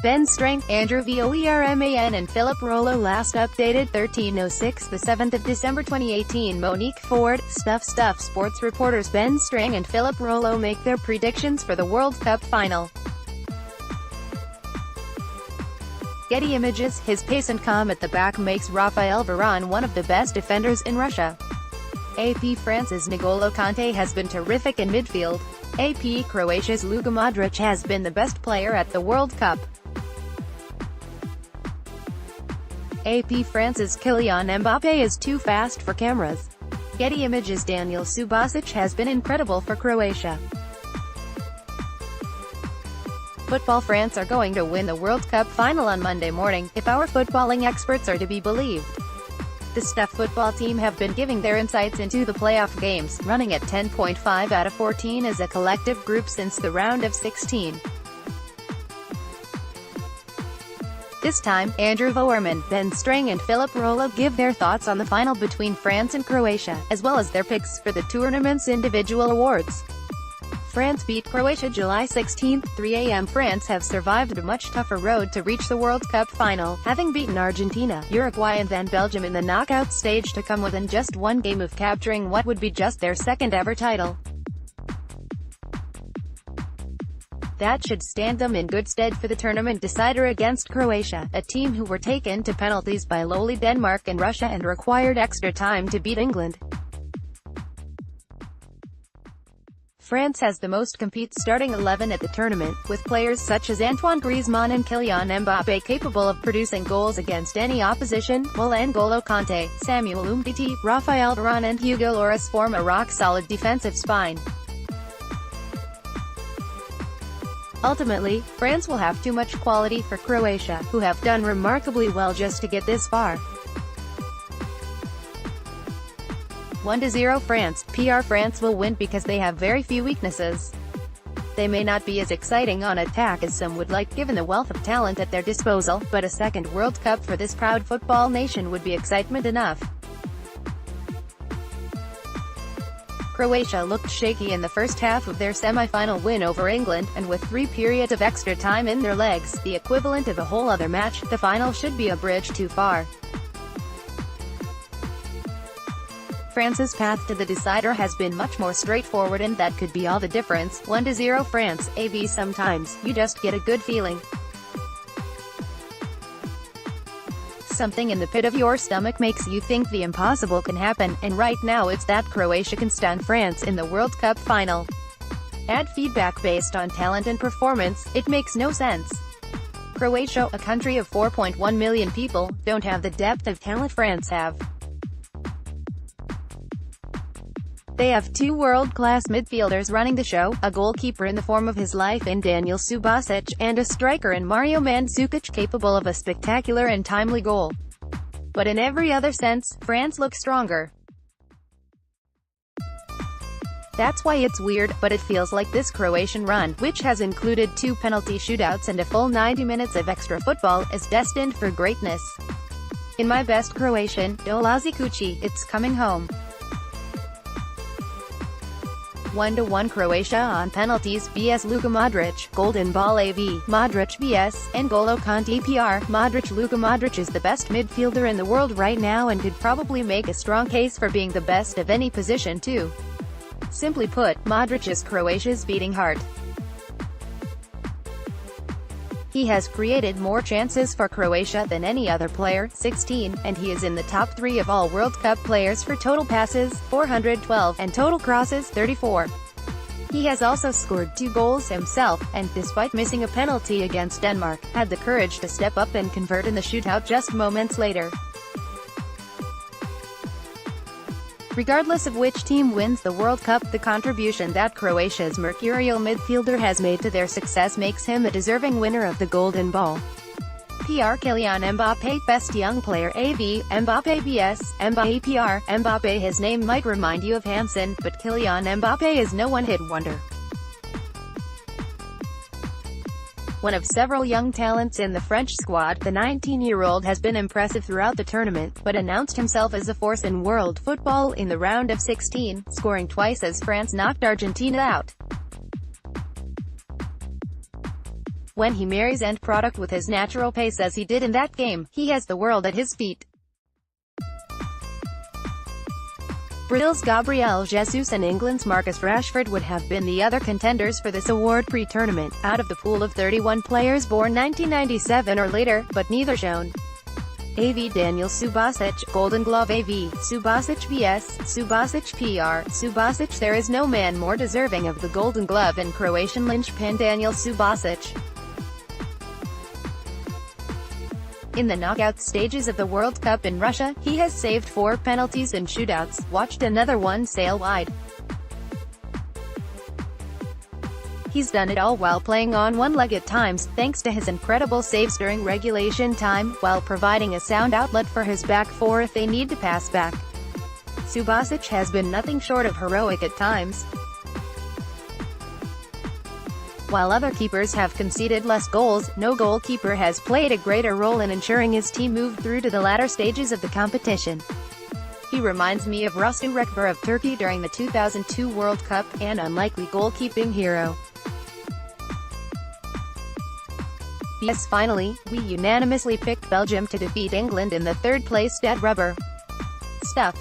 Ben Strang, Andrew VOERMAN and Phillip Rollo last updated 13:06 the 7th of December 2018. MONIQUE FORD, Stuff Sports reporters Ben Strang and Phillip Rollo make their predictions for the World Cup final. Getty Images, his pace and calm at the back makes Raphael Varane one of the best defenders in Russia. AP France's Ngolo Kante has been terrific in midfield. AP Croatia's Luka Modric has been the best player at the World Cup. AP France's Kylian Mbappe is too fast for cameras. Getty Images Danijel Subasic has been incredible for Croatia. Football France are going to win the World Cup final on Monday morning, if our footballing experts are to be believed. The Stuff football team have been giving their insights into the playoff games, running at 10.5 out of 14 as a collective group since the round of 16. This time, Andrew VOERMAN, Ben Strang and Phillip Rollo give their thoughts on the final between France and Croatia, as well as their picks for the tournament's individual awards. France beat Croatia July 16, 3 a.m. France have survived a much tougher road to reach the World Cup final, having beaten Argentina, Uruguay and then Belgium in the knockout stage to come within just one game of capturing what would be just their second ever title. That should stand them in good stead for the tournament decider against Croatia, a team who were taken to penalties by lowly Denmark and Russia and required extra time to beat England. France has the most complete starting 11 at the tournament, with players such as Antoine Griezmann and Kylian Mbappe capable of producing goals against any opposition, while N'Golo Kante, Samuel Umtiti, Raphael Varane and Hugo Lloris form a rock-solid defensive spine. Ultimately, France will have too much quality for Croatia, who have done remarkably well just to get this far. 1-0 France. PR France will win because they have very few weaknesses. They may not be as exciting on attack as some would like given the wealth of talent at their disposal, but a second World Cup for this proud football nation would be excitement enough. Croatia looked shaky in the first half of their semi-final win over England, and with 3 periods of extra time in their legs, the equivalent of a whole other match, the final should be a bridge too far. France's path to the decider has been much more straightforward, and that could be all the difference. 1-0 France. AB sometimes, you just get a good feeling. Something in the pit of your stomach makes you think the impossible can happen, and right now it's that Croatia can stand France in the World Cup final. Add feedback based on talent and performance, it makes no sense. Croatia, a country of 4.1 million people, don't have the depth of talent France have. They have 2 world-class midfielders running the show, a goalkeeper in the form of his life in Danijel Subasic, and a striker in Mario Mandzukic capable of a spectacular and timely goal. But in every other sense, France looks stronger. That's why it's weird, but it feels like this Croatian run, which has included 2 penalty shootouts and a full 90 minutes of extra football, is destined for greatness. In my best Croatian, Dolazi Kući, it's coming home. 1-1 Croatia on penalties, vs Luka Modric, Golden Ball AV, Modric vs N'Golo Kante PR, Modric. Luka Modric is the best midfielder in the world right now and could probably make a strong case for being the best of any position too. Simply put, Modric is Croatia's beating heart. He has created more chances for Croatia than any other player, 16, and he is in the top 3 of all World Cup players for total passes, 412, and total crosses, 34. He has also scored 2 goals himself, and, despite missing a penalty against Denmark, had the courage to step up and convert in the shootout just moments later. Regardless of which team wins the World Cup, the contribution that Croatia's mercurial midfielder has made to their success makes him a deserving winner of the Golden Ball. PR Kylian Mbappe, best young player AV, Mbappe vs Mbappe PR, Mbappe. His name might remind you of Hansen, but Kylian Mbappe is no one-hit wonder. One of several young talents in the French squad, the 19-year-old has been impressive throughout the tournament, but announced himself as a force in world football in the round of 16, scoring twice as France knocked Argentina out. when he marries end product with his natural pace as he did in that game, he has the world at his feet. Brazil's Gabriel Jesus and England's Marcus Rashford would have been the other contenders for this award pre-tournament, out of the pool of 31 players born 1997 or later, but neither shone. AV Danijel Subasic, Golden Glove AV, Subasic vs. Subasic PR, Subasic. There is no man more deserving of the Golden Glove than Croatian linchpin Danijel Subasic. In the knockout stages of the World Cup in Russia, he has saved 4 penalties in shootouts, watched another one sail wide. He's done it all while playing on one leg at times, thanks to his incredible saves during regulation time, while providing a sound outlet for his back four if they need to pass back. Subasic has been nothing short of heroic at times. While other keepers have conceded less goals, no goalkeeper has played a greater role in ensuring his team moved through to the latter stages of the competition. He reminds me of Rusu Rekber of Turkey during the 2002 World Cup, an unlikely goalkeeping hero. Yes, finally, we unanimously picked Belgium to defeat England in the third-place dead rubber stuff.